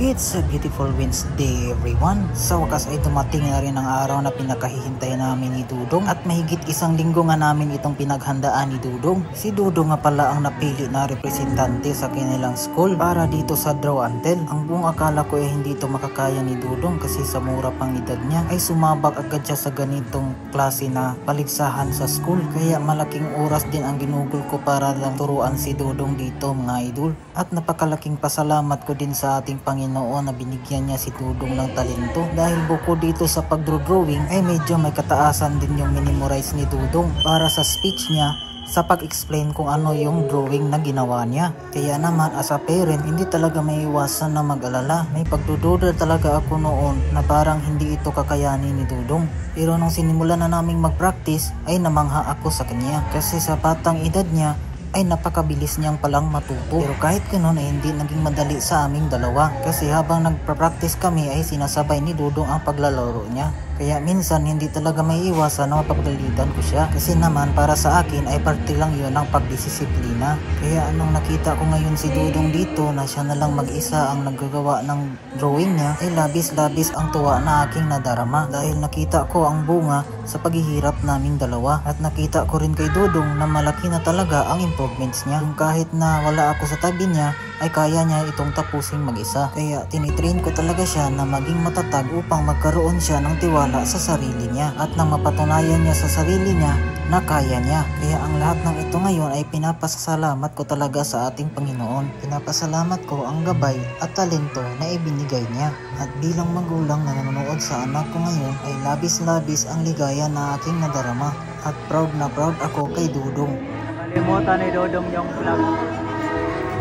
It's a beautiful Wednesday everyone. Sa wakas ay dumating na rin ang araw na pinakahihintay namin ni Dudong at mahigit isang linggo nga namin itong pinaghandaan ni Dudong. Si Dudong nga pala ang napili na representante sa kanilang school para dito sa draw and tell. Ang buong akala ko ay hindi ito makakaya ni Dudong kasi sa mura pang edad niya ay sumabak agad siya sa ganitong klase na paligsahan sa school. Kaya malaking oras din ang ginugol ko para lang turuan si Dudong dito mga idol. At napakalaking pasalamat ko din sa ating Panginoon na binigyan niya si Dudong ng talento dahil bukod dito sa pagdrawing ay medyo may kataasan din yung minimorize ni Dudong para sa speech niya sa pag-explain kung ano yung drawing na ginawa niya. Kaya naman as a parent, hindi talaga may iwasan na mag-alala. May pagdududa talaga ako noon na parang hindi ito kakayanin ni Dudong. Pero nung sinimulan na naming mag-practice ay namangha ako sa kanya kasi sa batang edad niya ay napakabilis niyang palang matuto. Pero kahit ganoon ay hindi naging madali sa aming dalawa kasi habang nagpa-practice kami ay sinasabay ni Dudong ang paglalaro niya. Kaya minsan hindi talaga may iwasan na mapagdalitan ko siya kasi naman para sa akin ay parte lang yun ng pagdisiplina. Kaya anong nakita ko ngayon si Dudong dito na siya na lang mag-isa ang naggagawa ng drawing niya ay labis-labis ang tuwa na aking nadarama dahil nakita ko ang bunga sa paghihirap naming dalawa at nakita ko rin kay Dudong na malaki na talaga ang improvements niya. Kung kahit na wala ako sa tabi niya ay kaya niya itong tapusing mag-isa. Kaya tinitrain ko talaga siya na maging matatag upang magkaroon siya ng tiwala sa sarili niya at nang mapatunayan niya sa sarili niya na kaya niya. Kaya ang lahat ng ito ngayon ay pinapasalamat ko talaga sa ating Panginoon. Pinapasalamat ko ang gabay at talento na ibinigay niya. At bilang magulang na nanonood sa anak ko ngayon ay labis-labis ang ligaya na aking nadarama at proud na proud ako kay Dudong. Nakalimutan ni Dudong yung vlog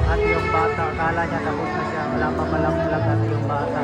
at yung bata, akala niya tapos na siya, wala pa palang vlog at yung bata.